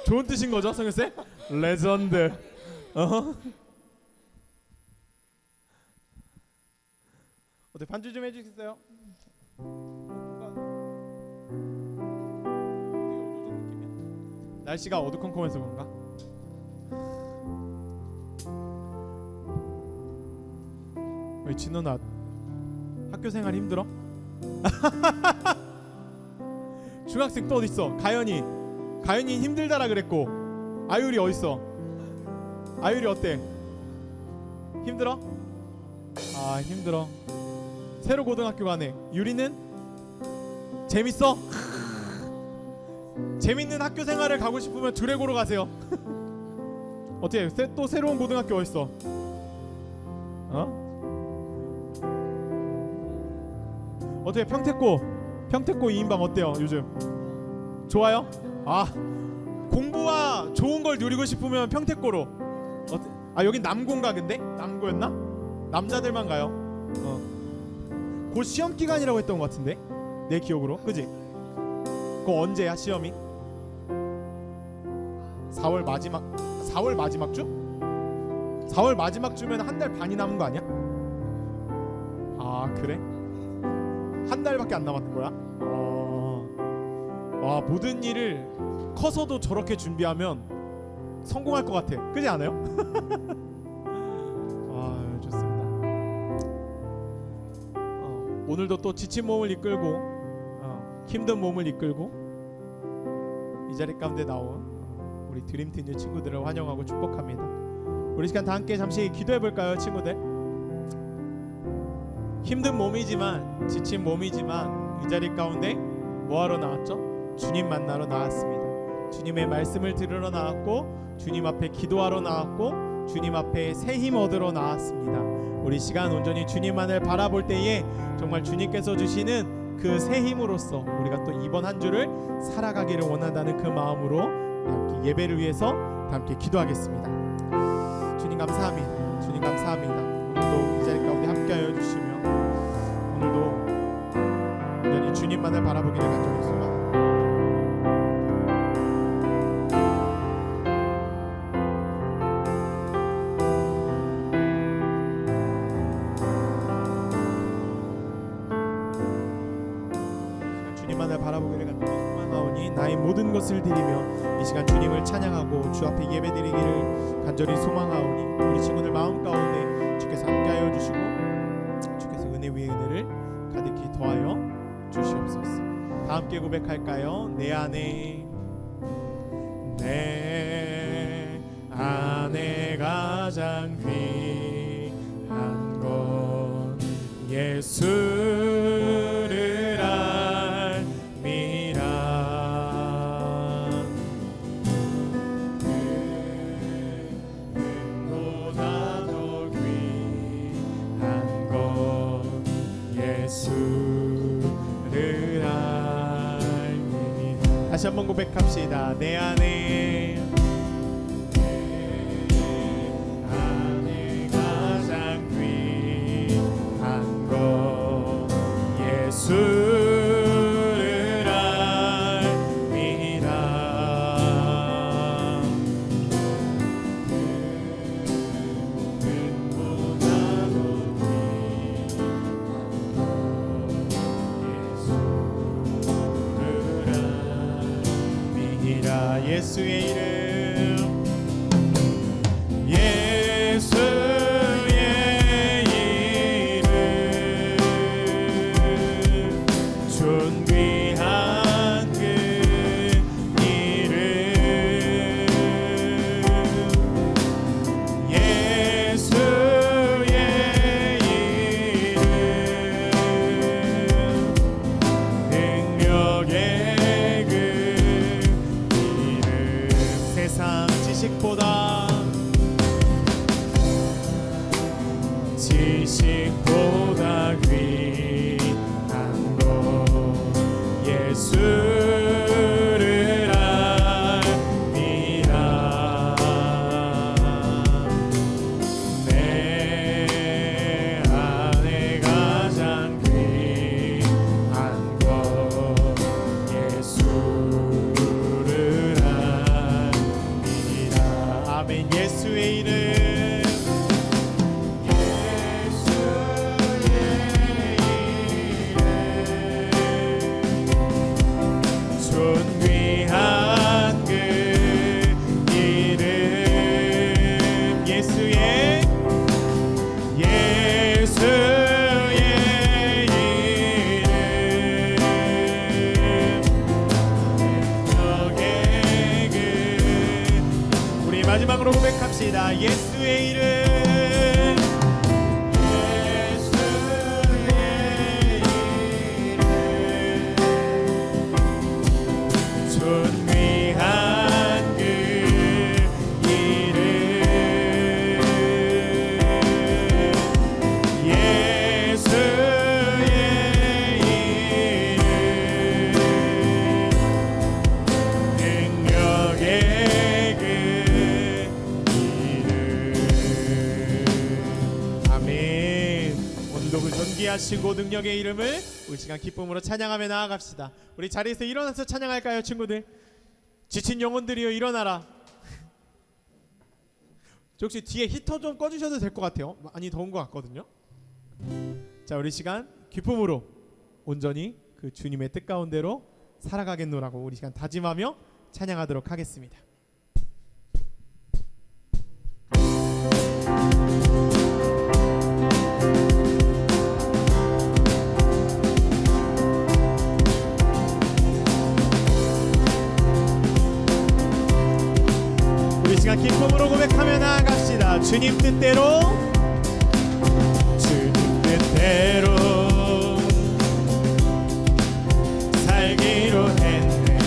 좋은 뜻인 거죠, 성현쌤? 레전드. 어때, 반주 좀 해주시겠어요? 날씨가 어두컴컴해서 그런가? 왜 진호나 학교 생활 힘들어? 중학생 또 어딨어? 가연이 힘들다라 그랬고, 아유리 어딨어? 아유리 어때? 힘들어? 아, 힘들어. 새로 고등학교 가네. 유리는? 재밌어? 재밌는 학교 생활을 가고 싶으면 드래고로 가세요. 어떻게 또 새로운 고등학교 어딨어? 어떻게 평택고 2인방 어때요 요즘? 좋아요? 아, 공부와 좋은 걸 누리고 싶으면 평택고로. 아, 여긴 남고인가? 근데? 남고였나? 남자들만 가요. 곧 시험 기간이라고 했던 것 같은데 내 기억으로, 그지? 그거 언제야 시험이? 4월 마지막 주? 4월 마지막 주면 한 달 반이 남은 거 아니야? 아, 그래? 한 달밖에 안 남았는 거야? 와, 모든 일을 커서도 저렇게 준비하면 성공할 것 같아. 그렇지 않아요? 아, 좋습니다. 오늘도 또 지친 몸을 이끌고 힘든 몸을 이끌고 이 자리 가운데 나온 우리 드림팀의 친구들을 환영하고 축복합니다. 우리 시간 다 함께 잠시 기도해 볼까요, 친구들? 힘든 몸이지만, 지친 몸이지만 이 자리 가운데 뭐하러 나왔죠? 주님 만나러 나왔습니다. 주님의 말씀을 들으러 나왔고, 주님 앞에 기도하러 나왔고, 주님 앞에 새 힘 얻으러 나왔습니다. 우리 시간 온전히 주님만을 바라볼 때에 정말 주님께서 주시는 그 새 힘으로써 우리가 또 이번 한 주를 살아가기를 원한다는 그 마음으로 함께 예배를 위해서 함께 기도하겠습니다. 주님 감사합니다. 주님 감사합니다. 오늘도 이 자리 가운데 함께하여 주시며 오늘도 온전히 주님만을 바라보기를 간절히 소망합니다. 주님만을 바라보기를 간절히 소망하오니 나의 모든 것을 드리며 이 시간 주님을 찬양하고 주 앞에 예배드리기를 간절히 소망하오니 우리 친구들 마음 가운데 주께서 함께하여 주시고 주께서 은혜 위에 은혜를 가득히 더하여 주시옵소서. 다 함께 고백할까요? 내 안에 가장 귀한 건 예수를 알미라. 그보다 더 귀한 건 예수를 알미라. 다시 한번 고백합시다. 내 안에 가장 귀한 건 예수를 알미라. 그보다 더 귀한 건 예수를 알미라. 예수의 이름, 예수의 이름, 존귀한 그 이름, 예수의 이름, 능력의 그 이름, 세상 지식보다 귀한 건 예수를 알미라. 내 안에 가장 귀한 건 예수를 존귀하시고 능력의 이름을 우리 시간 기쁨으로 찬양하며 나아갑시다. 우리 자리에서 일어나서 찬양할까요, 친구들? 지친 영혼들이여 일어나라. 혹시 뒤에 히터 좀 꺼주셔도 될 것 같아요. 많이 더운 것 같거든요. 자, 우리 시간 기쁨으로 온전히 그 주님의 뜻 가운데로 살아가겠노라고 우리 시간 다짐하며 찬양하도록 하겠습니다. 우리 시간 기쁨으로 고백하며 나아갑시다. 주님 뜻대로, 주님 뜻대로 살기로 했네.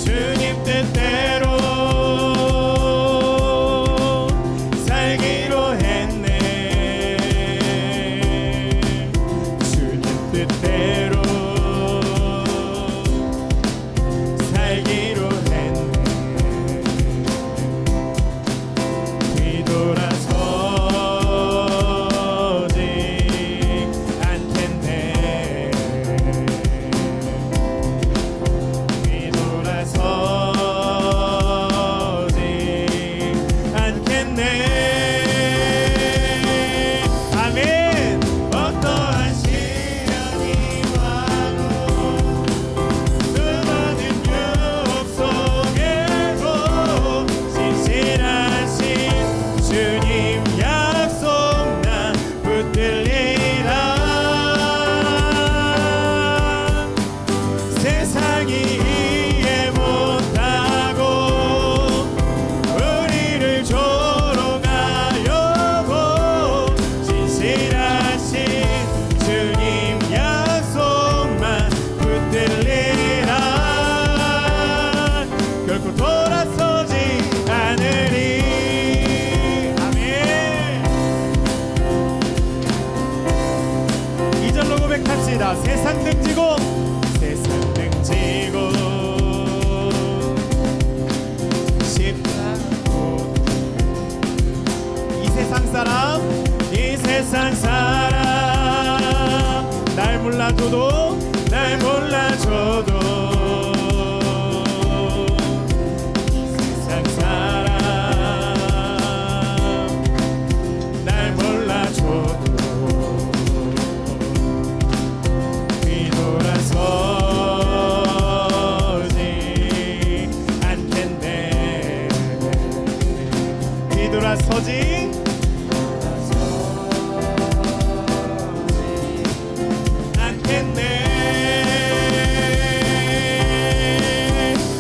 주님 뜻대로 살기로 했네. 주님 뜻대로 살기로 했네. 뒤돌아서지 않겠네. 뒤돌아서지 않겠네. 아멘. 어떠한 시련이 와도 수많은 유혹 속에도 신실하신 주님 약속 난 붙들리라. 세상이 이해 못하고 우리를 조롱하여도 신실하신 주님 약속만 붙들리라. 결코 돌아서지 않으리. 아멘. 이절로 고백합시다. 세상 등지고 세상 등지고 십자가 이 세상 사람, 이 세상 사람 날 몰라줘도 날 몰라줘도 이 세상 사람 날 몰라줘도 뒤돌아서지 않겠네. 뒤돌아서지 않겠네.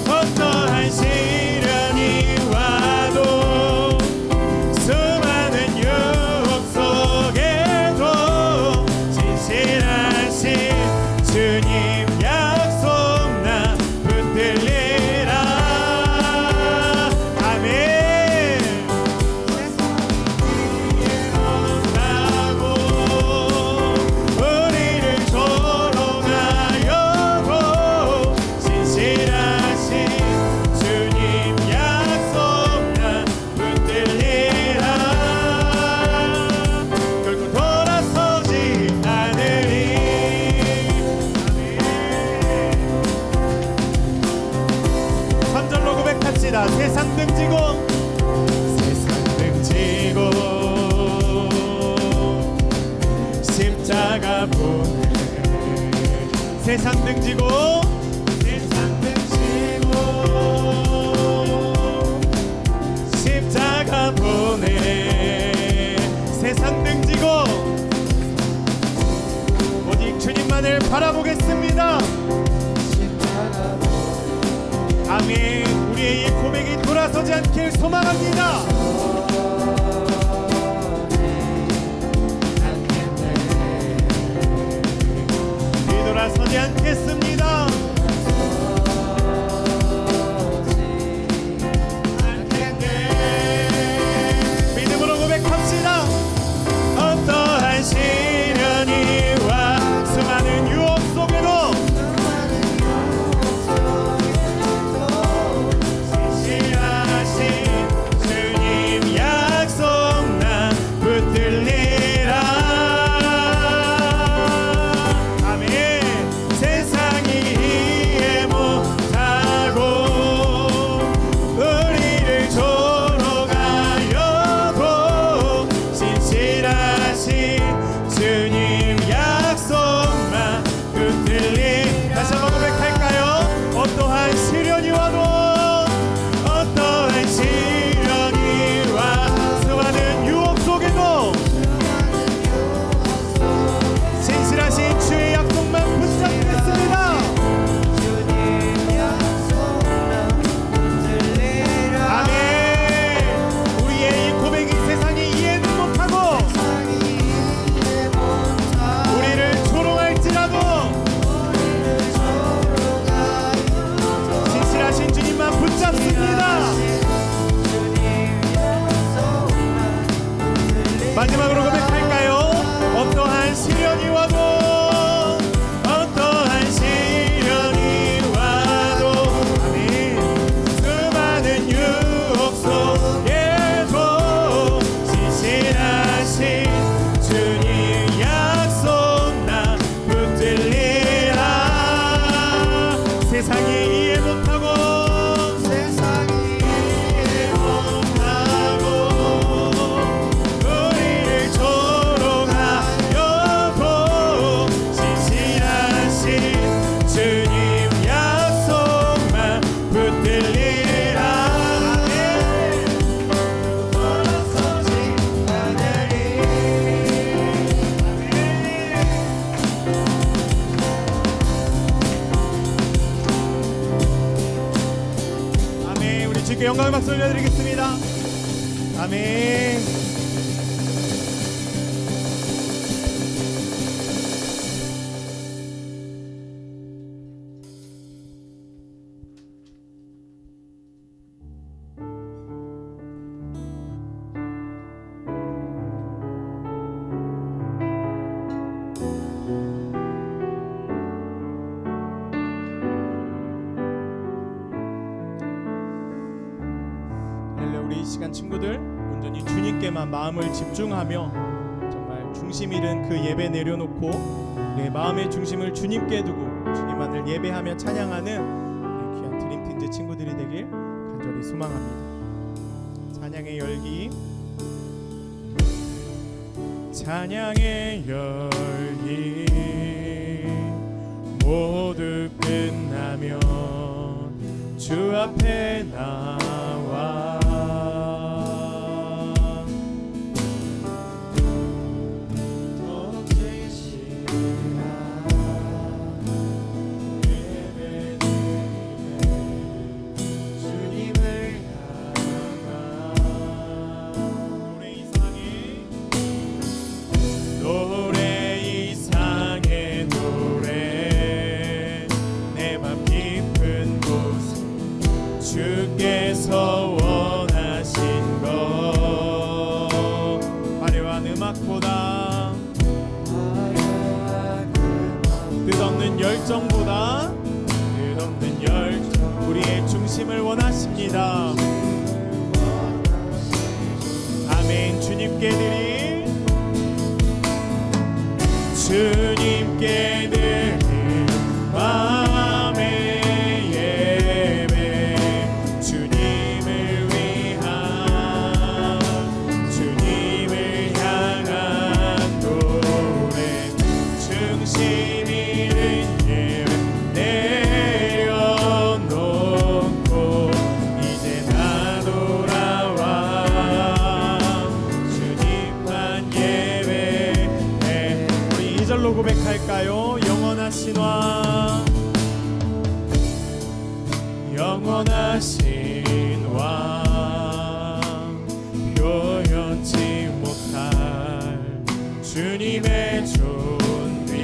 어떠한 시련이 와도 수많은 유혹 속에도 진실하신 주님 약속 나 붙들리라. 아멘. 세상 이해못하고 우리를 조롱하여도 신실하신 주님 약속 나 붙들리라. 결코 돌아서지 않으리. 아멘. 3절로 고백합시다. 세상 등지고 세상 등지고 십자가 보내. 세상 등지고 세상 등지고 십자가 보내. 세상 등지고 오직 주님만을 바라보겠습니다. 아멘. 우리의 이 고백이 돌아서지 않길 소망합니다. 뒤돌아서지 않겠습니다. 않겠네. 믿음으로 고백합시다. 어떠한 시련이 와 수많은 유혹 속에도 신실하신 주님 약속 난 붙들리 영광의 박수 올려드리겠습니다. 아멘. 우리 이 시간 친구들 온전히 주님께만 마음을 집중하며 정말 중심 잃은 그 예배 내려놓고 내 마음의 중심을 주님께 두고 주님만을 예배하며 찬양하는 귀한 드림팀즈 친구들이 되길 간절히 소망합니다. 찬양의 열기, 찬양의 열기 모두 끝나면 주 앞에 나와 주께서 원하신 것 화려한 음악보다 뜻없는 열정보다 뜻없는 열정 우리의 중심을 원하십니다. 아멘. 주님께 드릴 주님께 드릴 마음의 고백할까요? 영원하신 왕, 영원하신 왕, 표현치 못할 주님의 존귀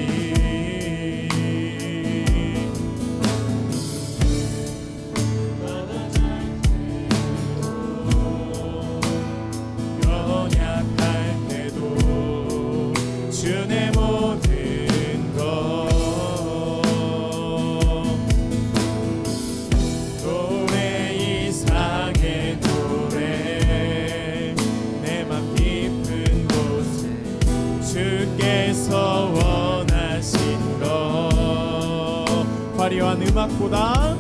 연약할 때도 주의 모든 원하신 것 화려한 음악보다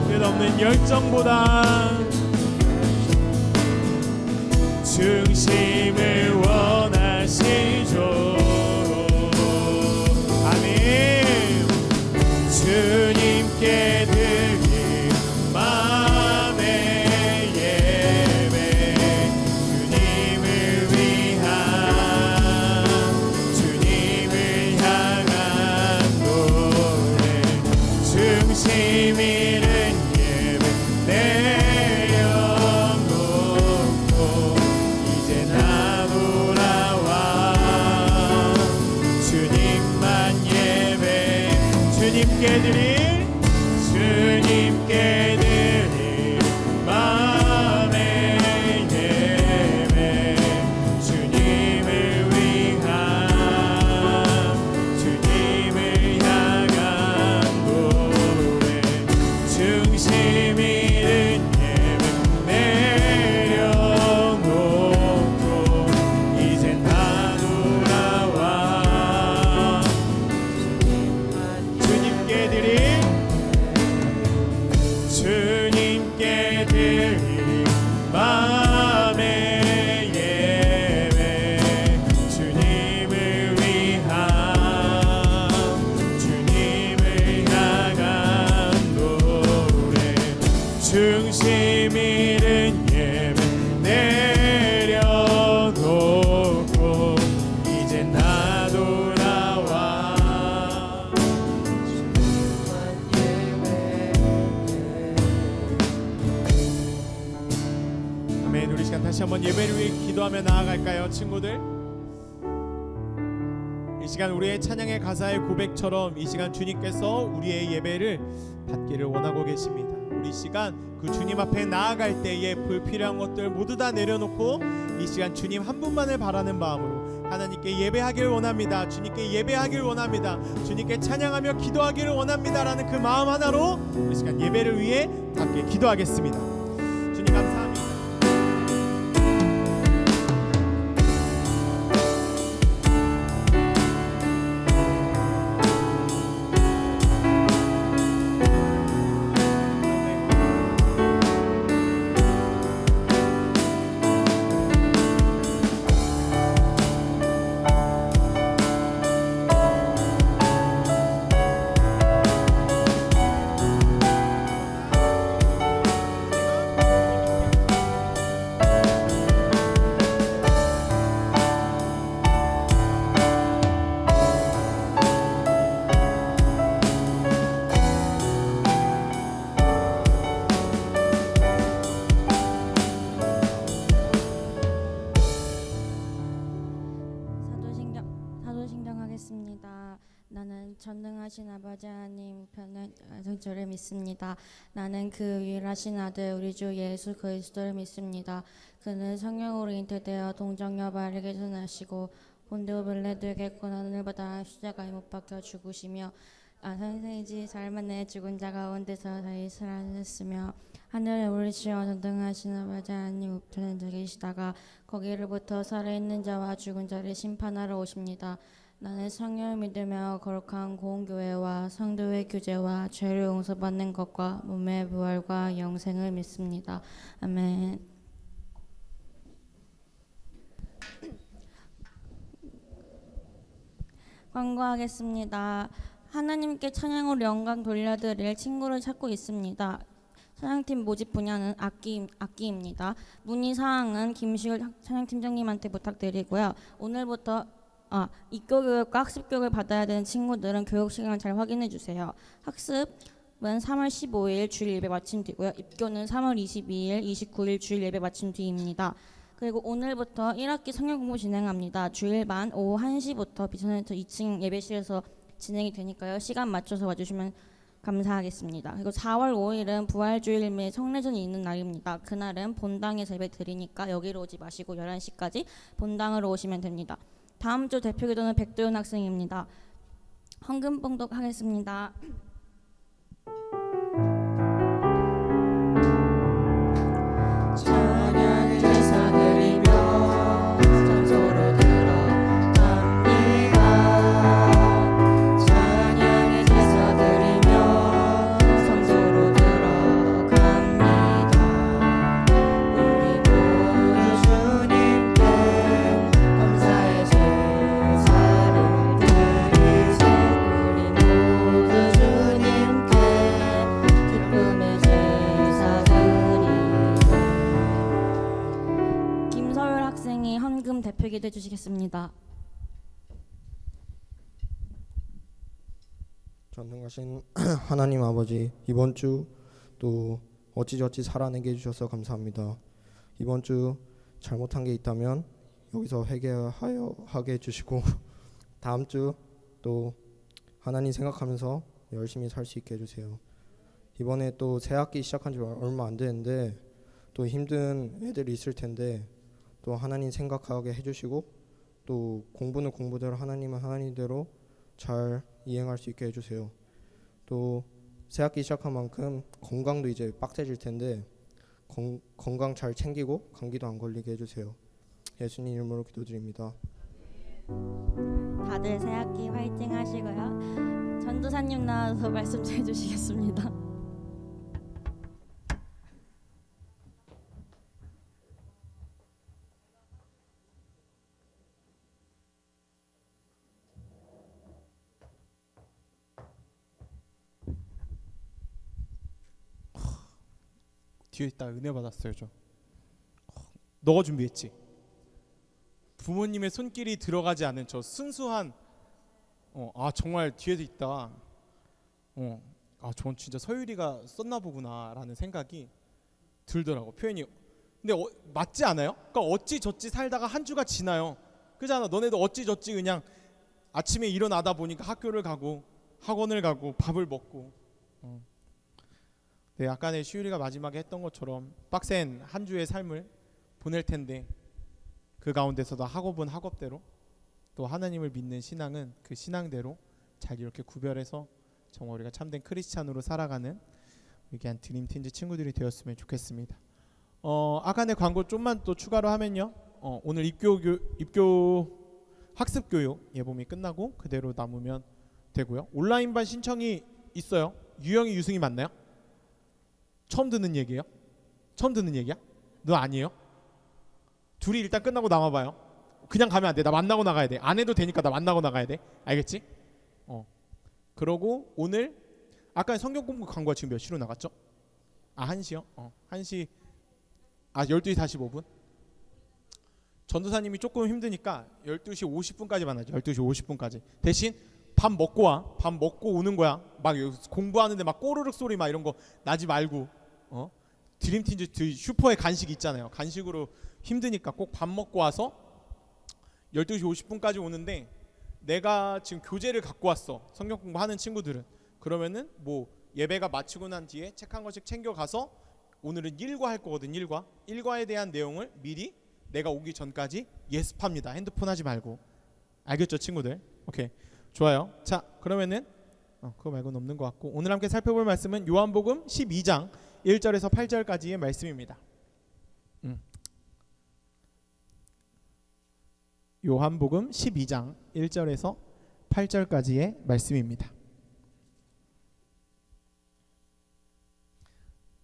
끝없는 열정보다 중심을 원하시죠. 아멘. 주님께 드릴 마음의 예배 주님을 위한 주님을 향한 노래 중심 잃은 예배 내려놓고 이제 나 돌아와 주님만 예배 주님께 드릴 주님께 드릴 마음의 예배 주님을 위한 주님을 향한 노래 중심 잃은 예배 내려놓고 이제 나 돌아와 주님께 드릴 주님께 드릴 마음의 예배 주님을 위한 주님을 향한 노래 중심 잃은 예배 내려놓고 이제 나 돌아와 주님만 예배 다시 한번 예배를 위해 기도하며 나아갈까요, 친구들? 이 시간 우리의 찬양의 가사의 고백처럼 이 시간 주님께서 우리의 예배를 받기를 원하고 계십니다. 우리 시간 그 주님 앞에 나아갈 때에 불필요한 것들 모두 다 내려놓고 이 시간 주님 한 분만을 바라는 마음으로 하나님께 예배하기를 원합니다. 주님께 예배하기를 원합니다. 주님께 찬양하며 기도하기를 원합니다라는 그 마음 하나로 이 시간 예배를 위해 함께 기도하겠습니다. 주님 감사합니다. 사도신경하겠습니다. 나는 전능하신 아버지 하나님 편은 저를 믿습니다. 나는 그 유일하신 아들 우리 주 예수 그리스도를 믿습니다. 그는 성령으로 잉태되어 동정녀 마리아에게 태어나시고 본디오 빌라도에게 고난을 받아 십자가에 못 박혀 죽으시며 선생이지 삶만내 죽은 자 가운데서 다시 살아났으며 하늘에 올리시어 전등하신 아버지 하나님 우편에 계시다가 거기로부터 살아있는 자와 죽은 자를 심판하러 오십니다. 나는 성령을 믿으며 거룩한 공교회와 성도의 교제와 죄를 용서받는 것과 몸의 부활과 영생을 믿습니다. 아멘. 광고하겠습니다. 하나님께 찬양으로 영광 돌려드릴 친구를 찾고 있습니다. 찬양팀 모집 분야는 악기입니다. 문의 사항은 김시울 찬양팀장님한테 부탁드리고요. 오늘부터 입교교육과 학습교육을 받아야 되는 친구들은 교육 시간을 잘 확인해 주세요. 학습은 3월 15일 주일 예배 마친 뒤고요. 입교는 3월 22일, 29일 주일 예배 마친 뒤입니다. 그리고 오늘부터 1학기 성경 공부 진행합니다. 주일반 오후 1시부터 비선센터 2층 예배실에서 진행이 되니까요. 시간 맞춰서 와주시면 감사하겠습니다. 그리고 4월 5일은 부활주일 및 성례전이 있는 날입니다. 그날은 본당에서 예배 드리니까 여기로 오지 마시고 11시까지 본당으로 오시면 됩니다. 다음 주 대표기도는 백도윤 학생입니다. 헌금 봉독하겠습니다. 찬양을 제사드리며 성소로 들어갑니다. 찬양을 제사드리며 성소로 들어갑니다. 우리 모두 주님께 감사의 제사를 드리소. 우리 모두 주님께 기쁨의 제사 드리소. 김서율 학생이 헌금 대표기도 해주시겠습니다. 전능하신 하나님 아버지, 이번 주 또 어찌저찌 살아내게 해주셔서 감사합니다. 이번 주 잘못한 게 있다면 여기서 회개하여 하게 해주시고 다음 주 또 하나님 생각하면서 열심히 살 수 있게 해주세요. 이번에 또 새 학기 시작한 지 얼마 안 되는데 또 힘든 애들이 있을 텐데 또 하나님 생각하게 해주시고 또 공부는 공부대로 하나님은 하나님대로 잘 이행할 수 있게 해주세요. 또 새학기 시작한 만큼 건강도 이제 빡세질 텐데 건강 잘 챙기고 감기도 안 걸리게 해주세요. 예수님 이름으로 기도드립니다. 다들 새학기 화이팅 하시고요. 전도사님 나와서 말씀 좀 해주시겠습니다. 뒤에 있다 은혜 받았어요. 저 너가 준비했지? 부모님의 손길이 들어가지 않은 저 순수한 정말 뒤에도 있다. 저건 진짜 서유리가 썼나 보구나라는 생각이 들더라고. 표현이 근데 맞지 않아요? 그러니까 어찌저찌 살다가 한 주가 지나요. 그잖아. 너네도 어찌저찌 그냥 아침에 일어나다 보니까 학교를 가고 학원을 가고 밥을 먹고. 네, 약간의 시우리가 마지막에 했던 것처럼 빡센 한 주의 삶을 보낼 텐데 그 가운데서도 학업은 학업대로 또 하나님을 믿는 신앙은 그 신앙대로 잘 이렇게 구별해서 정말 우리가 참된 크리스찬으로 살아가는 위대한 드림팀즈 친구들이 되었으면 좋겠습니다. 아간의 광고 좀만 또 추가로 하면요. 오늘 입교 학습 교육 예봄이 끝나고 그대로 남으면 되고요. 온라인반 신청이 있어요. 유영이 유승이 맞나요? 처음 듣는 얘기예요? 처음 듣는 얘기야? 너 아니에요? 둘이 일단 끝나고 남아봐요. 그냥 가면 안 돼. 나 만나고 나가야 돼. 안 해도 되니까 나 만나고 나가야 돼. 알겠지? 그러고 오늘 아까 성경 공부 광고가 지금 몇 시로 나갔죠? 1시요? 1시 12시 45분? 전도사님이 조금 힘드니까 12시 50분까지만 하죠. 12시 50분까지. 대신 밥 먹고 와. 밥 먹고 오는 거야. 막 공부하는데 막 꼬르륵 소리 막 이런 거 나지 말고. 드림팀즈 슈퍼에 간식 있잖아요. 간식으로 힘드니까 꼭 밥 먹고 와서 12시 50분까지 오는데 내가 지금 교재를 갖고 왔어. 성경 공부하는 친구들은. 그러면은 뭐 예배가 마치고 난 뒤에 책 한 권씩 챙겨가서 오늘은 일과 할 거거든. 일과에 대한 내용을 미리 내가 오기 전까지 예습합니다. 핸드폰 하지 말고. 알겠죠 친구들? 오케이 좋아요. 자 그러면은 그거 말고는 없는 것 같고 오늘 함께 살펴볼 말씀은 요한복음 12장 1절에서 8절까지의 말씀입니다. 요한복음 12장 1절에서 8절까지의 말씀입니다.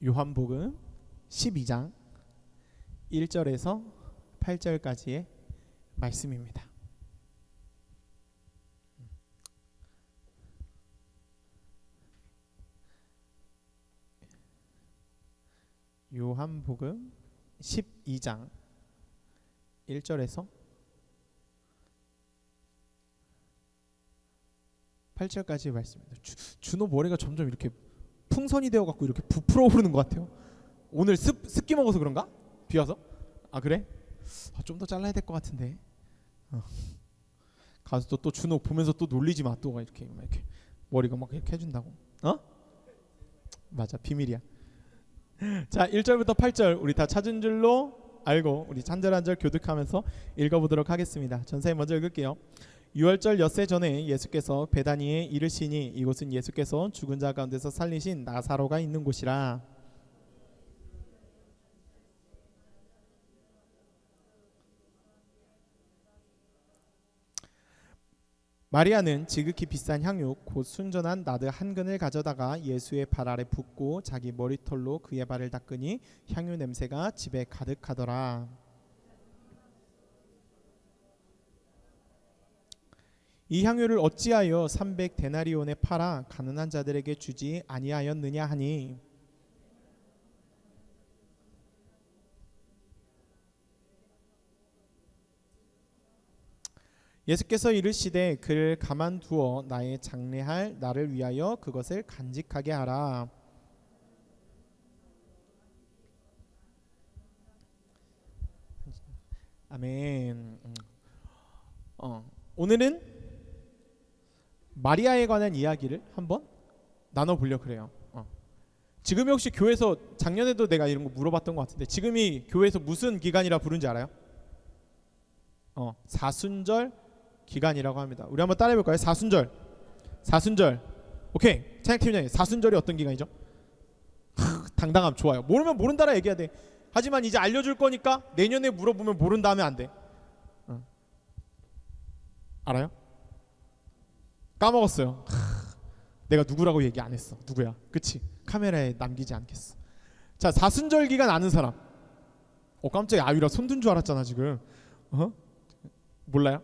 요한복음 12장 1절에서 8절까지의 말씀입니다. 요한복음 12장 1절에서 8절까지의 말씀입니다. 준호 머리가 점점 이렇게 풍선이 되어 갖고 이렇게 부풀어 오르는 것 같아요. 오늘 습기 먹어서 그런가? 비 와서? 그래? 좀 더 잘라야 될 것 같은데. 가서 또 준호 보면서 또 놀리지 마. 또 이렇게 머리가 막 이렇게 해준다고. 맞아 비밀이야. 자 1절부터 8절 우리 다 찾은 줄로 알고 우리 한 절 한 절 교독하면서 읽어보도록 하겠습니다. 전사님 먼저 읽을게요. 6월절 엿새 전에 예수께서 베다니에 이르시니 이곳은 예수께서 죽은 자 가운데서 살리신 나사로가 있는 곳이라. 마리아는 지극히 비싼 향유 곧 순전한 나드 한 근을 가져다가 예수의 발 아래 붓고 자기 머리털로 그의 발을 닦으니 향유 냄새가 집에 가득하더라. 이 향유를 어찌하여 300데나리온에 팔아 가난한 자들에게 주지 아니하였느냐 하니 예수께서 이르시되 그를 가만두어 나의 장례할 나를 위하여 그것을 간직하게 하라. 아멘. 오늘은 마리아에 관한 이야기를 한번 나눠보려고 그래요. 지금이 혹시 교회에서 작년에도 내가 이런 거 물어봤던 것 같은데 지금이 교회에서 무슨 기간이라 부른지 알아요? 사순절 기간이라고 합니다. 우리 한번 따라해볼까요? 사순절. 오케이. 찬양팀장님 사순절이 어떤 기간이죠? 당당함 좋아요. 모르면 모른다라 얘기해야 돼. 하지만 이제 알려줄 거니까 내년에 물어보면 모른다 하면 안 돼. 알아요? 까먹었어요. 내가 누구라고 얘기 안 했어. 누구야? 그치? 카메라에 남기지 않겠어. 자 사순절 기간 아는 사람. 깜짝이야. 아유라 손든 줄 알았잖아 지금. 몰라요?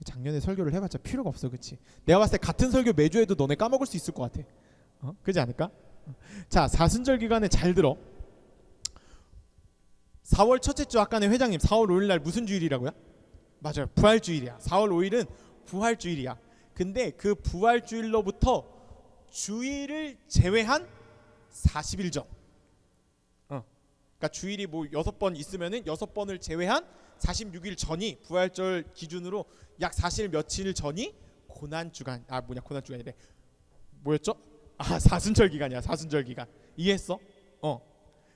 작년에 설교를 해봤자 필요가 없어. 그치? 내가 봤을 때 같은 설교 매주 해도 너네 까먹을 수 있을 것 같아. 그렇지 않을까? 자 사순절 기간에 잘 들어. 4월 첫째 주 아까는 회장님 4월 5일 날 무슨 주일이라고요? 맞아요. 부활주일이야. 4월 5일은 부활주일이야. 근데 그 부활주일로부터 주일을 제외한 40일 전 그러니까 주일이 뭐 6번 있으면은 6번을 제외한 46일 전이 부활절 기준으로 약 40일 며칠 전이 고난주간. 고난주간이래. 뭐였죠? 사순절 기간이야. 사순절 기간. 이해했어?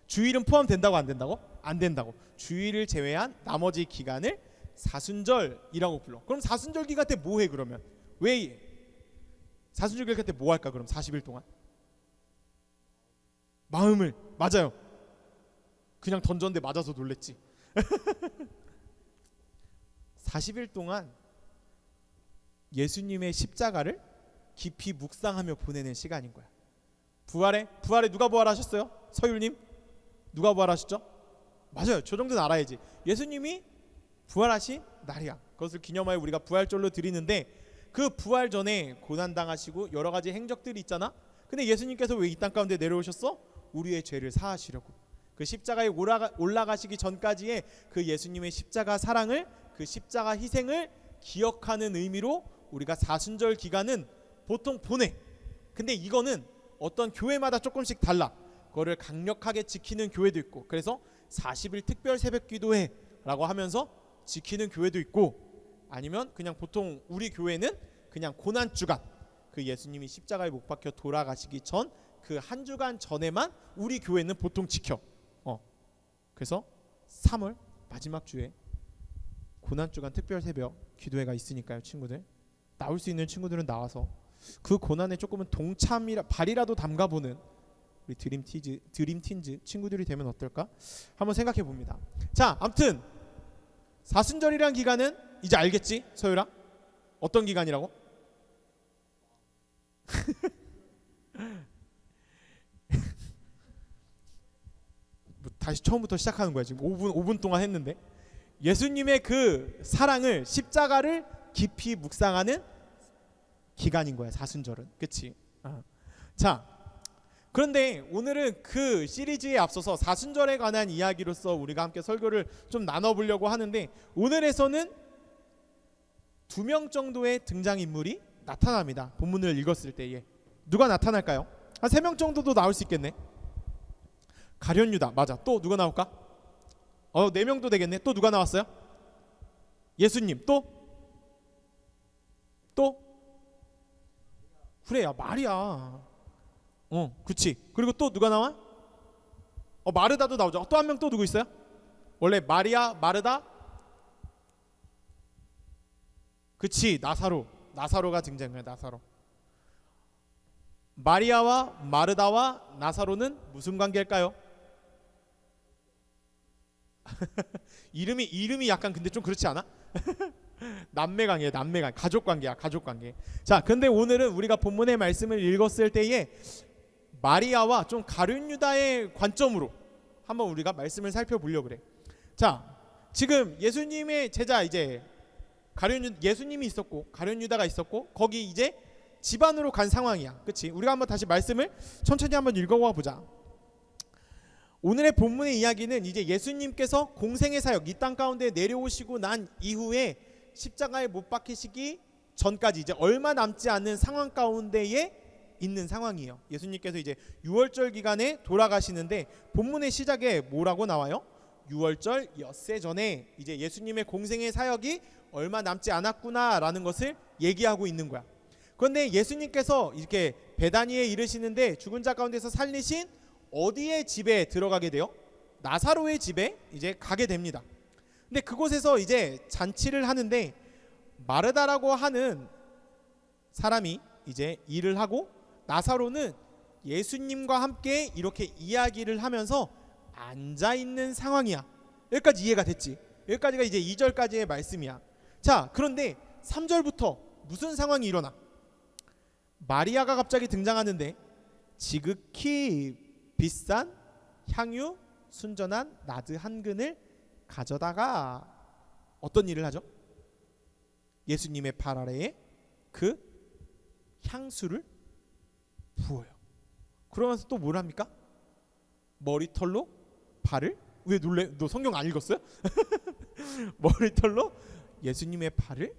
주일은 포함된다고 안 된다고? 안 된다고. 주일을 제외한 나머지 기간을 사순절이라고 불러. 그럼 사순절 기간 때 뭐 해 그러면? 왜 사순절 기간 때 뭐 할까 그럼 40일 동안? 마음을 맞아요. 그냥 던졌는데 맞아서 놀랬지. 40일 동안 예수님의 십자가를 깊이 묵상하며 보내는 시간인 거야. 부활에 누가 부활하셨어요? 서율님 누가 부활하셨죠? 맞아요. 저 정도는 알아야지. 예수님이 부활하신 날이야. 그것을 기념하여 우리가 부활절로 드리는데 그 부활 전에 고난당하시고 여러 가지 행적들이 있잖아. 근데 예수님께서 왜 이 땅 가운데 내려오셨어? 우리의 죄를 사하시려고. 그 십자가에 올라가시기 전까지의 그 예수님의 십자가 사랑을, 그 십자가 희생을 기억하는 의미로 우리가 사순절 기간은 보통 보내. 근데 이거는 어떤 교회마다 조금씩 달라. 그거를 강력하게 지키는 교회도 있고, 그래서 40일 특별 새벽 기도회 라고 하면서 지키는 교회도 있고, 아니면 그냥 보통 우리 교회는 그냥 고난주간, 그 예수님이 십자가에 못 박혀 돌아가시기 전 그 한 주간 전에만 우리 교회는 보통 지켜. 그래서 3월 마지막 주에 고난주간 특별 새벽 기도회가 있으니까요. 친구들 나올 수 있는 친구들은 나와서 그 고난에 조금은 발이라도 담가보는 우리 드림틴즈 친구들이 되면 어떨까? 한번 생각해 봅니다. 자, 아무튼 사순절이란 기간은 이제 알겠지? 서유라? 어떤 기간이라고? 다시 처음부터 시작하는 거야. 지금 5분 동안 했는데 예수님의 그 사랑을, 십자가를 깊이 묵상하는 기간인 거야. 사순절은. 그치? 자, 그런데 오늘은 그 시리즈에 앞서서 사순절에 관한 이야기로서 우리가 함께 설교를 좀 나눠보려고 하는데, 오늘에서는 2명 정도의 등장인물이 나타납니다. 본문을 읽었을 때에. 누가 나타날까요? 한 3명 정도도 나올 수 있겠네. 가룟유다. 맞아. 또 누가 나올까? 4명도 되겠네. 또 누가 나왔어요? 예수님. 또? 그래, 야 마리아. 그치. 그리고 또 누가 나와? 마르다도 나오죠. 또 한 명 또 누구 있어요? 원래 마리아, 마르다. 그치. 나사로가 등장해요. 나사로. 마리아와 마르다와 나사로는 무슨 관계일까요? 이름이 약간 근데 좀 그렇지 않아? 남매관계, 가족관계야. 자, 근데 오늘은 우리가 본문의 말씀을 읽었을 때에 마리아와 좀 가룟유다의 관점으로 한번 우리가 말씀을 살펴보려고 그래. 자, 지금 예수님의 제자 이제 예수님이 있었고 가룟유다가 있었고, 거기 이제 집안으로 간 상황이야. 그치? 우리가 한번 다시 말씀을 천천히 한번 읽어봐 보자. 오늘의 본문의 이야기는 이제 예수님께서 공생의 사역, 이 땅 가운데 내려오시고 난 이후에 십자가에 못 박히시기 전까지 이제 얼마 남지 않는 상황 가운데에 있는 상황이에요. 예수님께서 이제 유월절 기간에 돌아가시는데 본문의 시작에 뭐라고 나와요? 유월절 엿새 전에 이제 예수님의 공생의 사역이 얼마 남지 않았구나라는 것을 얘기하고 있는 거야. 그런데 예수님께서 이렇게 베다니에 이르시는데 죽은 자 가운데서 살리신 어디의 집에 들어가게 돼요? 나사로의 집에 이제 가게 됩니다. 근데 그곳에서 이제 잔치를 하는데 마르다라고 하는 사람이 이제 일을 하고, 나사로는 예수님과 함께 이렇게 이야기를 하면서 앉아 있는 상황이야. 여기까지 이해가 됐지? 여기까지가 이제 2절까지의 말씀이야. 자, 그런데 3절부터 무슨 상황이 일어나? 마리아가 갑자기 등장하는데 지극히 비싼 향유 순전한 나드 한 근을 가져다가 어떤 일을 하죠? 예수님의 발 아래에 그 향수를 부어요. 그러면서 또 뭘 합니까? 머리털로 발을, 왜 놀래? 너 성경 안 읽었어요? 머리털로 예수님의 발을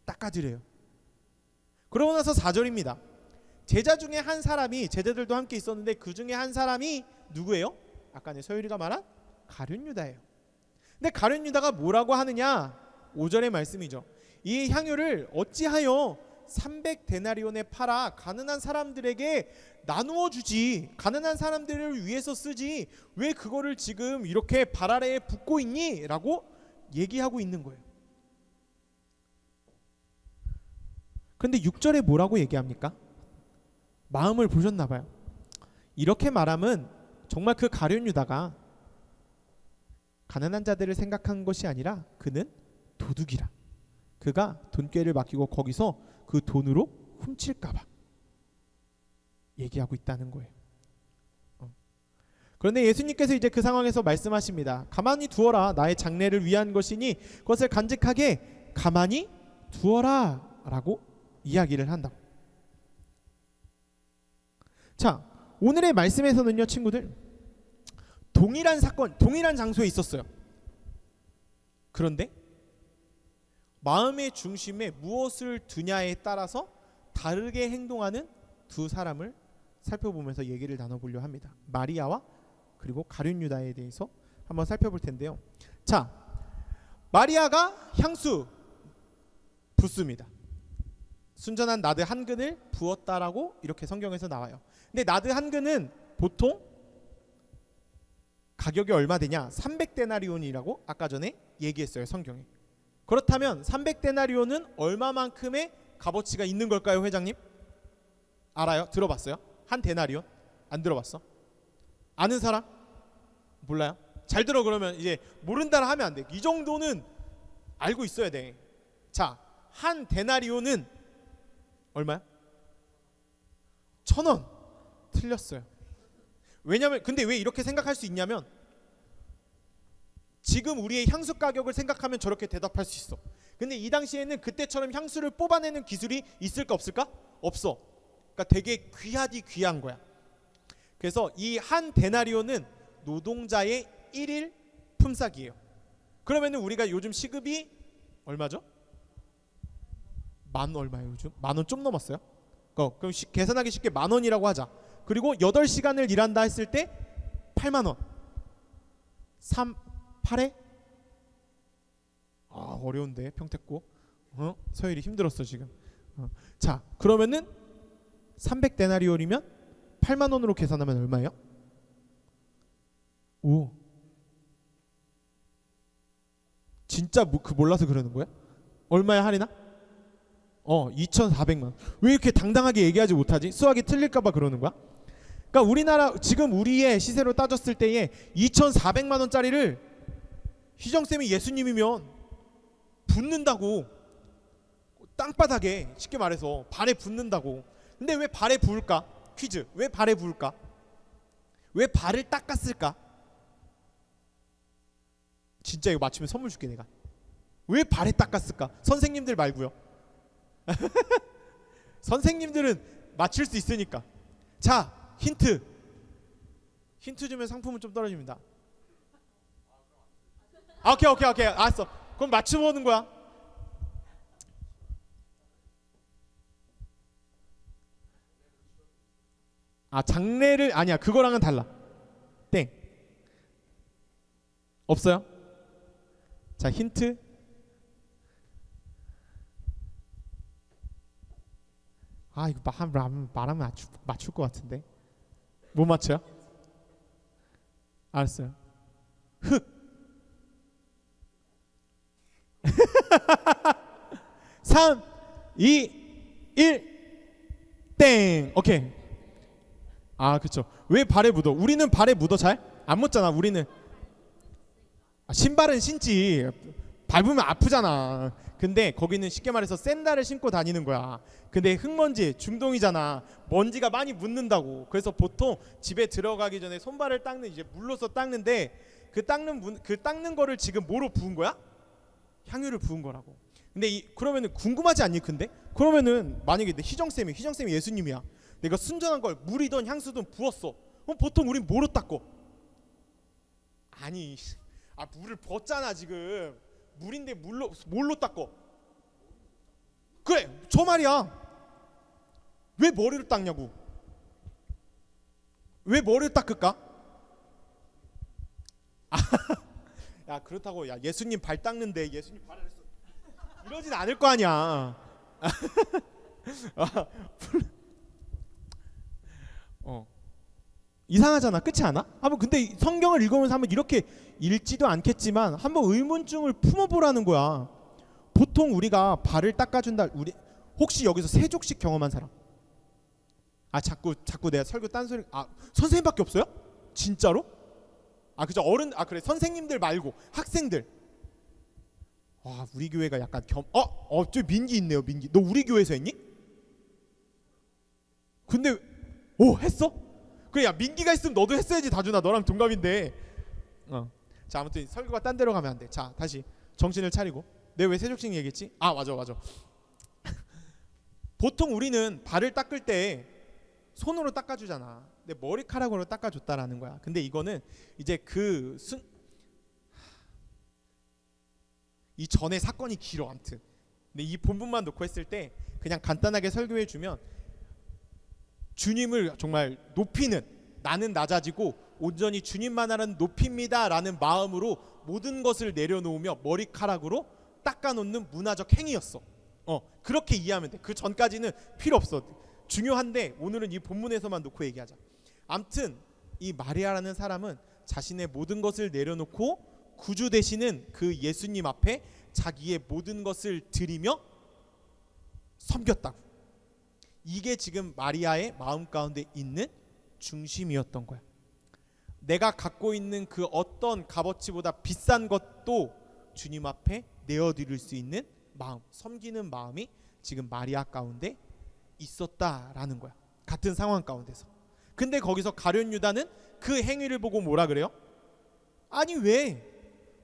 닦아드려요. 그러고 나서 4절입니다. 제자 중에 한 사람이, 제자들도 함께 있었는데 그 중에 한 사람이 누구예요? 아까 서율이가 말한 가룟 유다예요. 근데 가룟 유다가 뭐라고 하느냐? 5절의 말씀이죠. 이 향유를 어찌하여 300데나리온에 팔아 가난한 사람들에게 나누어 주지, 가난한 사람들을 위해서 쓰지, 왜 그거를 지금 이렇게 발 아래에 붓고 있니? 라고 얘기하고 있는 거예요. 그런데 6절에 뭐라고 얘기합니까? 마음을 보셨나 봐요. 이렇게 말함은 정말 그 가룟 유다가 가난한 자들을 생각한 것이 아니라 그는 도둑이라, 그가 돈꾀를 맡기고 거기서 그 돈으로 훔칠까봐 얘기하고 있다는 거예요. 그런데 예수님께서 이제 그 상황에서 말씀하십니다. 가만히 두어라, 나의 장래를 위한 것이니 그것을 간직하게 가만히 두어라 라고 이야기를 한다고. 자, 오늘의 말씀에서는요 친구들, 동일한 사건, 동일한 장소에 있었어요. 그런데 마음의 중심에 무엇을 두냐에 따라서 다르게 행동하는 두 사람을 살펴보면서 얘기를 나눠보려 합니다. 마리아와 그리고 가룟 유다에 대해서 한번 살펴볼 텐데요. 자, 마리아가 향수 붓습니다. 순전한 나드 한 근을 부었다라고 이렇게 성경에서 나와요. 근데 나드 한 근은 보통 가격이 얼마 되냐? 300데나리온이라고 아까 전에 얘기했어요, 성경에. 그렇다면 300데나리온은 얼마만큼의 값어치가 있는 걸까요, 회장님? 알아요? 들어봤어요? 한 데나리온? 안 들어봤어? 아는 사람? 몰라요? 잘 들어. 그러면 이제 모른다라 하면 안 돼. 이 정도는 알고 있어야 돼. 자, 한 데나리온은 얼마야? 1,000원. 틀렸어요. 왜냐면, 근데 왜 이렇게 생각할 수 있냐면, 지금 우리의 향수 가격을 생각하면 저렇게 대답할 수 있어. 근데 이 당시에는 그때처럼 향수를 뽑아내는 기술이 있을까 없을까? 없어. 그러니까 되게 귀하디 귀한 거야. 그래서 이 한 데나리온은 노동자의 1일 품삯이에요. 그러면은 우리가 요즘 시급이 얼마죠? 만 얼마예요 요즘? 10,000원 좀 넘었어요? 그럼 계산하기 쉽게 10,000원이라고 하자. 그리고 8시간을 일한다 했을 때 80,000원. 8에? 아, 어려운데 평택고. 서율이 힘들었어 지금. 자, 그러면은 300데나리온이면 80,000원으로 계산하면 얼마예요? 오, 진짜 그 몰라서 그러는 거야? 얼마야 할인아? 2,400만. 왜 이렇게 당당하게 얘기하지 못하지? 수학이 틀릴까봐 그러는 거야? 그러니까 우리나라 지금 우리의 시세로 따졌을 때에 2,400만 원짜리를 희정쌤이 예수님이면 붓는다고. 땅바닥에, 쉽게 말해서 발에 붓는다고. 근데 왜 발에 부을까? 퀴즈. 왜 발에 부을까? 왜 발을 닦았을까? 진짜 이거 맞추면 선물 줄게 내가. 왜 발에 닦았을까? 선생님들 말고요. 선생님들은 맞출 수 있으니까. 자, 힌트 주면 상품은 좀 떨어집니다. 오케이 알았어. 그럼 맞춰보는 거야. 장례를 아니야, 그거랑은 달라. 땡. 없어요? 자, 힌트. 이거 말하면 맞출 것 같은데. 못 맞춰요? 알았어요. 흙. 3, 2, 1 땡. 오케이. 그쵸. 왜 발에 묻어? 우리는 발에 묻어 잘? 안 묻잖아. 우리는 신발은 신지. 밟으면 아프잖아. 근데 거기는 쉽게 말해서 샌들을 신고 다니는 거야. 근데 흙먼지 중동이잖아. 먼지가 많이 묻는다고. 그래서 보통 집에 들어가기 전에 손발을 닦는, 이제 물로서 닦는데, 그 닦는 거를 지금 뭐로 부은 거야? 향유를 부은 거라고. 근데 그러면은 궁금하지 않니? 근데 그러면은 만약에 희정쌤이 예수님이야. 내가 순전한 걸 물이든 향수든 부었어. 그럼 보통 우린 뭐로 닦고? 아니, 물을 붓잖아 지금. 물인데 뭘로 닦고? 그래, 저 말이야. 왜 머리를 닦냐고. 왜 머리를 닦을까? 야 그렇다고 야 예수님 발 닦는데 예수님 발을 했어 이러진 않을 거 아니야. 이상하잖아, 그렇지 않아? 한번 근데 성경을 읽으면서 한번 이렇게 읽지도 않겠지만 한번 의문점을 품어보라는 거야. 보통 우리가 발을 닦아준다. 우리 혹시 여기서 세족식 경험한 사람? 아 자꾸 내가 설교 딴소리. 아 선생님밖에 없어요? 진짜로? 아 그죠 어른. 아 그래 선생님들 말고 학생들. 와 우리 교회가 약간 저 민기 있네요. 민기 너 우리 교회에서 했니? 근데 했어? 그래 야 민기가 있으면 너도 했어야지. 다준아 너랑 동갑인데. 자 아무튼 설교가 딴 데로 가면 안 돼. 자 다시 정신을 차리고. 내가 왜 세족식 얘기했지? 아 맞아 보통 우리는 발을 닦을 때 손으로 닦아주잖아. 근데 머리카락으로 닦아줬다라는 거야. 근데 이거는 이제 이 전에 사건이 길어. 아무튼 근데 이 본문만 놓고 했을 때 그냥 간단하게 설교해주면 주님을 정말 높이는, 나는 낮아지고 온전히 주님만 하는 높입니다 라는 마음으로 모든 것을 내려놓으며 머리카락으로 닦아놓는 문화적 행위였어. 그렇게 이해하면 돼. 그 전까지는 필요 없어. 중요한데 오늘은 이 본문에서만 놓고 얘기하자. 암튼 이 마리아라는 사람은 자신의 모든 것을 내려놓고 구주 되시는 그 예수님 앞에 자기의 모든 것을 드리며 섬겼다고. 이게 지금 마리아의 마음 가운데 있는 중심이었던 거야. 내가 갖고 있는 그 어떤 값어치보다 비싼 것도 주님 앞에 내어드릴 수 있는 마음, 섬기는 마음이 지금 마리아 가운데 있었다라는 거야. 같은 상황 가운데서. 근데 거기서 가룟 유다는 그 행위를 보고 뭐라 그래요? 아니 왜?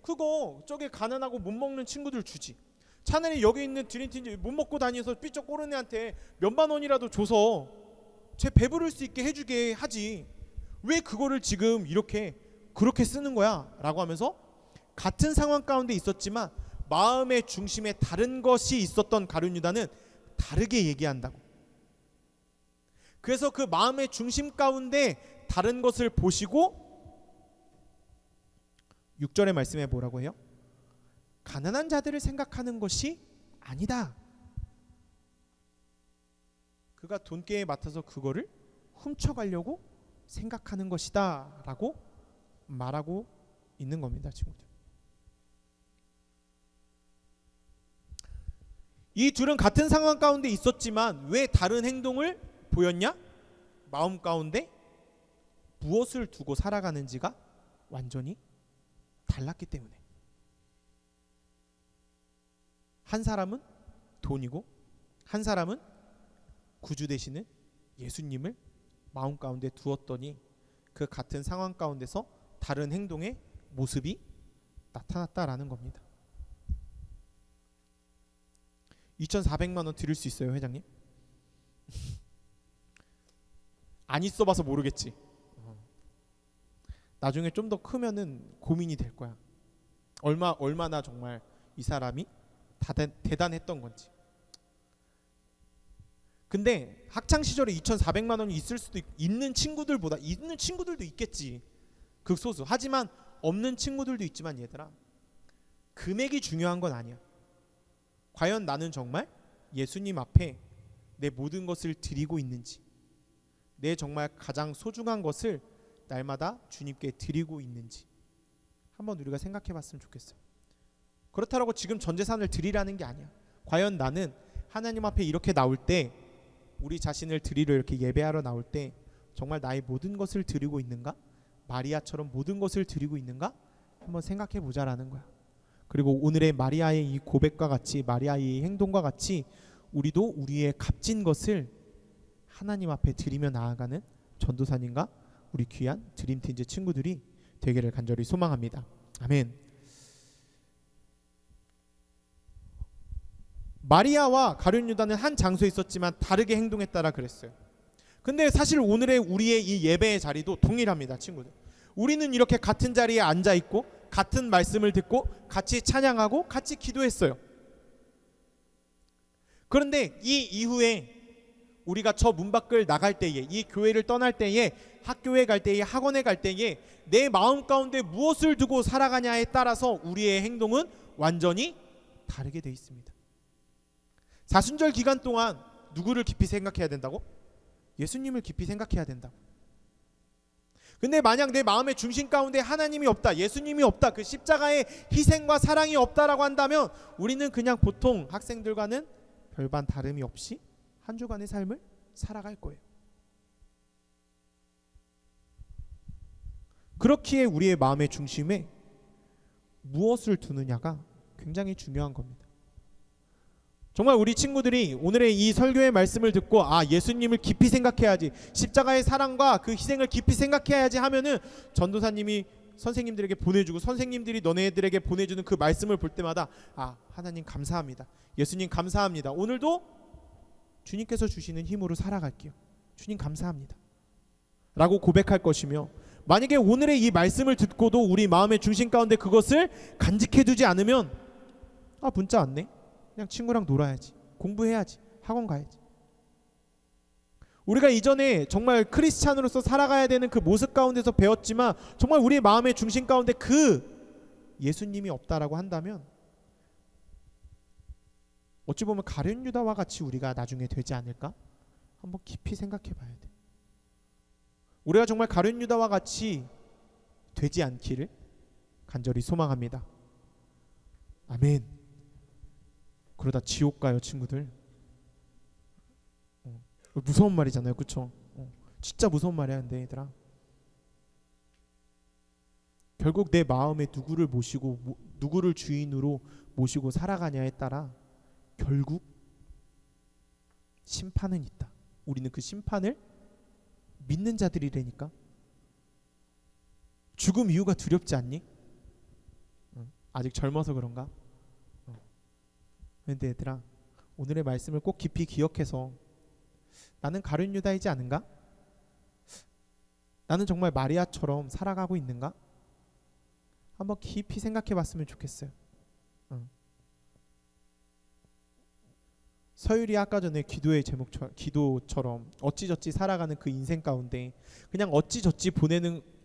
그거 저기 가난하고 못 먹는 친구들 주지. 차라리 여기 있는 드림팀 못 먹고 다니면서 삐쩍 꼬른 애한테 몇만 원이라도 줘서 쟤 배부를 수 있게 해주게 하지. 왜 그거를 지금 이렇게 그렇게 쓰는 거야? 라고 하면서 같은 상황 가운데 있었지만 마음의 중심에 다른 것이 있었던 가룟 유다는 다르게 얘기한다고. 그래서 그 마음의 중심 가운데 다른 것을 보시고 6절의 말씀에 뭐라고 해요? 가난한 자들을 생각하는 것이 아니다. 그가 돈깨에 맡아서 그거를 훔쳐가려고 생각하는 것이다 라고 말하고 있는 겁니다. 친구들, 이 둘은 같은 상황 가운데 있었지만 왜 다른 행동을 보였냐? 마음 가운데 무엇을 두고 살아가는지가 완전히 달랐기 때문에. 한 사람은 돈이고 한 사람은 구주 되시는 예수님을 마음 가운데 두었더니 그 같은 상황 가운데서 다른 행동의 모습이 나타났다라는 겁니다. 2,400만 원 드릴 수 있어요, 회장님? 안 있어봐서 모르겠지. 나중에 좀 더 크면은 고민이 될 거야. 얼마나 정말 이 사람이 대단했던 건지. 근데 학창 시절에 2,400만 원이 있을 수도 있는 친구들보다 있는 친구들도 있겠지. 극소수. 하지만 없는 친구들도 있지만 얘들아, 금액이 중요한 건 아니야. 과연 나는 정말 예수님 앞에 내 모든 것을 드리고 있는지, 내 정말 가장 소중한 것을 날마다 주님께 드리고 있는지 한번 우리가 생각해 봤으면 좋겠어요. 그렇다고 지금 전 재산을 드리라는 게 아니야. 과연 나는 하나님 앞에 이렇게 나올 때, 우리 자신을 드리러 이렇게 예배하러 나올 때 정말 나의 모든 것을 드리고 있는가? 마리아처럼 모든 것을 드리고 있는가? 한번 생각해 보자라는 거야. 그리고 오늘의 마리아의 이 고백과 같이, 마리아의 행동과 같이 우리도 우리의 값진 것을 하나님 앞에 드리며 나아가는 전도사님과 우리 귀한 드림팀즈 친구들이 되기를 간절히 소망합니다. 아멘. 마리아와 가룟 유다는 한 장소에 있었지만 다르게 행동했다라 그랬어요. 근데 사실 오늘의 우리의 이 예배의 자리도 동일합니다, 친구들. 우리는 이렇게 같은 자리에 앉아 있고 같은 말씀을 듣고 같이 찬양하고 같이 기도했어요. 그런데 이 이후에 우리가 저 문 밖을 나갈 때에, 이 교회를 떠날 때에, 학교에 갈 때에, 학원에 갈 때에 내 마음 가운데 무엇을 두고 살아가냐에 따라서 우리의 행동은 완전히 다르게 돼 있습니다. 사순절 기간 동안 누구를 깊이 생각해야 된다고? 예수님을 깊이 생각해야 된다고. 근데 만약 내 마음의 중심 가운데 하나님이 없다, 예수님이 없다, 그 십자가의 희생과 사랑이 없다라고 한다면 우리는 그냥 보통 학생들과는 별반 다름이 없이 한 주간의 삶을 살아갈 거예요. 그렇기에 우리의 마음의 중심에 무엇을 두느냐가 굉장히 중요한 겁니다. 정말 우리 친구들이 오늘의 이 설교의 말씀을 듣고 예수님을 깊이 생각해야지, 십자가의 사랑과 그 희생을 깊이 생각해야지 하면은 전도사님이 선생님들에게 보내주고 선생님들이 너네들에게 보내주는 그 말씀을 볼 때마다 하나님 감사합니다, 예수님 감사합니다, 오늘도 주님께서 주시는 힘으로 살아갈게요, 주님 감사합니다 라고 고백할 것이며, 만약에 오늘의 이 말씀을 듣고도 우리 마음의 중심 가운데 그것을 간직해두지 않으면 문자 왔네, 그냥 친구랑 놀아야지, 공부해야지, 학원 가야지. 우리가 이전에 정말 크리스찬으로서 살아가야 되는 그 모습 가운데서 배웠지만 정말 우리의 마음의 중심 가운데 그 예수님이 없다라고 한다면 어찌 보면 가룟 유다와 같이 우리가 나중에 되지 않을까? 한번 깊이 생각해 봐야 돼. 우리가 정말 가룟 유다와 같이 되지 않기를 간절히 소망합니다. 아멘. 그러다 지옥 가요, 친구들. 무서운 말이잖아요, 그쵸? 진짜 무서운 말이야. 근데 얘들아, 결국 내 마음에 누구를 모시고 누구를 주인으로 모시고 살아가냐에 따라 결국 심판은 있다. 우리는 그 심판을 믿는 자들이라니까. 죽음 이유가 두렵지 않니? 아직 젊어서 그런가? 근데 얘들아, 오늘의 말씀을 꼭 깊이 기억해서 나는 가룟 유다이지 않은가? 나는 정말 마리아처럼 살아가고 있는가? 한번 깊이 생각해 봤으면 좋겠어요. 서율이 아까 전에 기도의 기도처럼 어찌저찌 살아가는 그 인생 가운데 그냥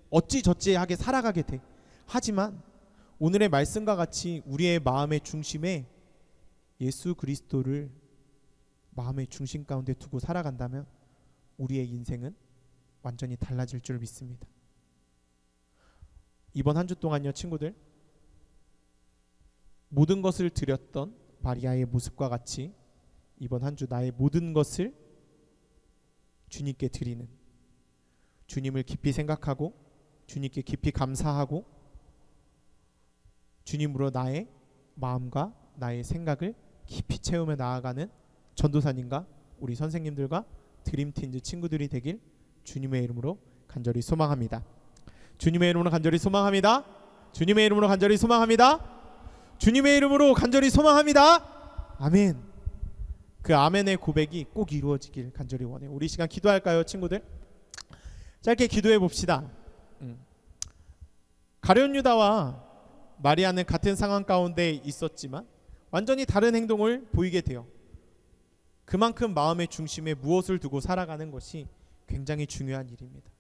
어찌저찌하게 살아가게 돼. 하지만 오늘의 말씀과 같이 우리의 마음의 중심에 예수 그리스도를 마음의 중심 가운데 두고 살아간다면 우리의 인생은 완전히 달라질 줄 믿습니다. 이번 한 주 동안요, 친구들, 모든 것을 드렸던 마리아의 모습과 같이 이번 한 주 나의 모든 것을 주님께 드리는, 주님을 깊이 생각하고 주님께 깊이 감사하고 주님으로 나의 마음과 나의 생각을 깊이 채우며 나아가는 전도사님과 우리 선생님들과 드림틴즈 친구들이 되길 주님의 이름으로 간절히 소망합니다. 주님의 이름으로 간절히 소망합니다. 주님의 이름으로 간절히 소망합니다. 주님의 이름으로 간절히 소망합니다. 아멘. 그 아멘의 고백이 꼭 이루어지길 간절히 원해요. 우리 시간 기도할까요, 친구들? 짧게 기도해 봅시다. 가룟 유다와 마리아는 같은 상황 가운데 있었지만 완전히 다른 행동을 보이게 돼요. 그만큼 마음의 중심에 무엇을 두고 살아가는 것이 굉장히 중요한 일입니다.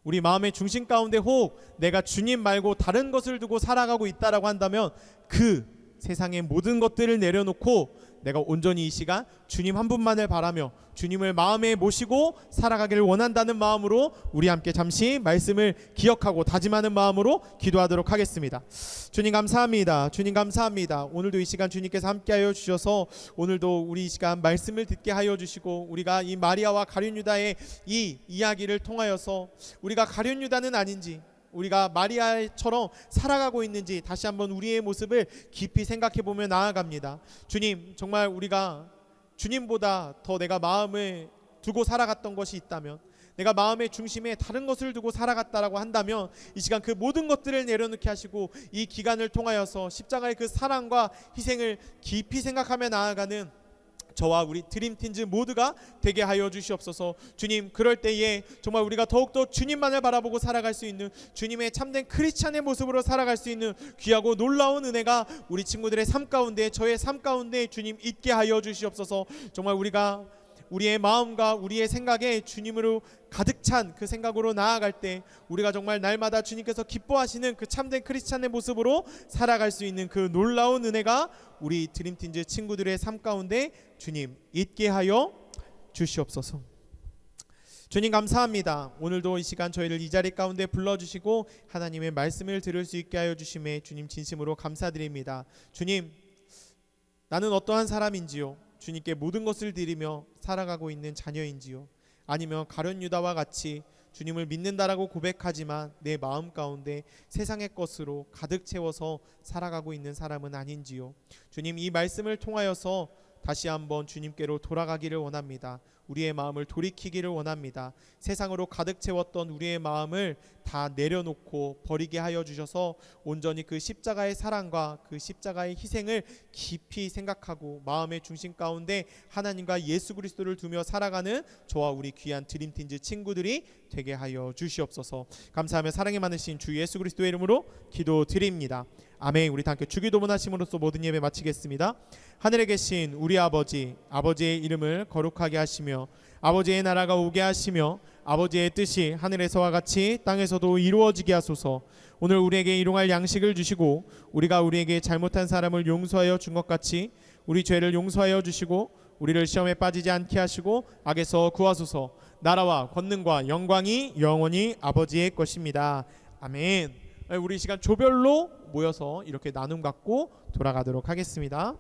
우리 마음의 중심 가운데 혹 내가 주님 말고 다른 것을 두고 살아가고 있다라고 한다면 그 세상의 모든 것들을 내려놓고 내가 온전히 이 시간 주님 한 분만을 바라며 주님을 마음에 모시고 살아가기를 원한다는 마음으로 우리 함께 잠시 말씀을 기억하고 다짐하는 마음으로 기도하도록 하겠습니다. 주님 감사합니다. 주님 감사합니다. 오늘도 이 시간 주님께서 함께하여 주셔서 오늘도 우리 이 시간 말씀을 듣게 하여 주시고 우리가 이 마리아와 가룟 유다의 이 이야기를 통하여서 우리가 가룟 유다는 아닌지 우리가 마리아처럼 살아가고 있는지 다시 한번 우리의 모습을 깊이 생각해보며 나아갑니다. 주님, 정말 우리가 주님보다 더 내가 마음을 두고 살아갔던 것이 있다면, 내가 마음의 중심에 다른 것을 두고 살아갔다라고 한다면 이 시간 그 모든 것들을 내려놓게 하시고 이 기간을 통하여서 십자가의 그 사랑과 희생을 깊이 생각하며 나아가는 저와 우리 드림틴즈 모두가 되게 하여 주시옵소서. 주님, 그럴 때에 정말 우리가 더욱더 주님만을 바라보고 살아갈 수 있는 주님의 참된 크리스찬의 모습으로 살아갈 수 있는 귀하고 놀라운 은혜가 우리 친구들의 삶 가운데, 저의 삶 가운데 주님 있게 하여 주시옵소서. 정말 우리가 우리의 마음과 우리의 생각에 주님으로 가득 찬 그 생각으로 나아갈 때 우리가 정말 날마다 주님께서 기뻐하시는 그 참된 크리스찬의 모습으로 살아갈 수 있는 그 놀라운 은혜가 우리 드림팀즈 친구들의 삶 가운데 주님 있게 하여 주시옵소서. 주님 감사합니다. 오늘도 이 시간 저희를 이 자리 가운데 불러주시고 하나님의 말씀을 들을 수 있게 하여 주심에 주님 진심으로 감사드립니다. 주님, 나는 어떠한 사람인지요? 주님께 모든 것을 드리며 살아가고 있는 자녀인지요? 아니면 가룟 유다와 같이 주님을 믿는다라고 고백하지만 내 마음 가운데 세상의 것으로 가득 채워서 살아가고 있는 사람은 아닌지요? 주님, 이 말씀을 통하여서 다시 한번 주님께로 돌아가기를 원합니다. 우리의 마음을 돌이키기를 원합니다. 세상으로 가득 채웠던 우리의 마음을 다 내려놓고 버리게 하여 주셔서 온전히 그 십자가의 사랑과 그 십자가의 희생을 깊이 생각하고 마음의 중심 가운데 하나님과 예수 그리스도를 두며 살아가는 저와 우리 귀한 드림팀즈 친구들이 되게 하여 주시옵소서. 감사하며 사랑이 많으신 주 예수 그리스도의 이름으로 기도드립니다. 아멘. 우리 다 함께 주기도문 하심으로써 모든 예배 마치겠습니다. 하늘에 계신 우리 아버지, 아버지의 이름을 거룩하게 하시며 아버지의 나라가 오게 하시며 아버지의 뜻이 하늘에서와 같이 땅에서도 이루어지게 하소서. 오늘 우리에게 일용할 양식을 주시고 우리가 우리에게 잘못한 사람을 용서하여 준 것 같이 우리 죄를 용서하여 주시고 우리를 시험에 빠지지 않게 하시고 악에서 구하소서. 나라와 권능과 영광이 영원히 아버지의 것입니다. 아멘. 우리 이 시간 조별로 모여서 이렇게 나눔 갖고 돌아가도록 하겠습니다.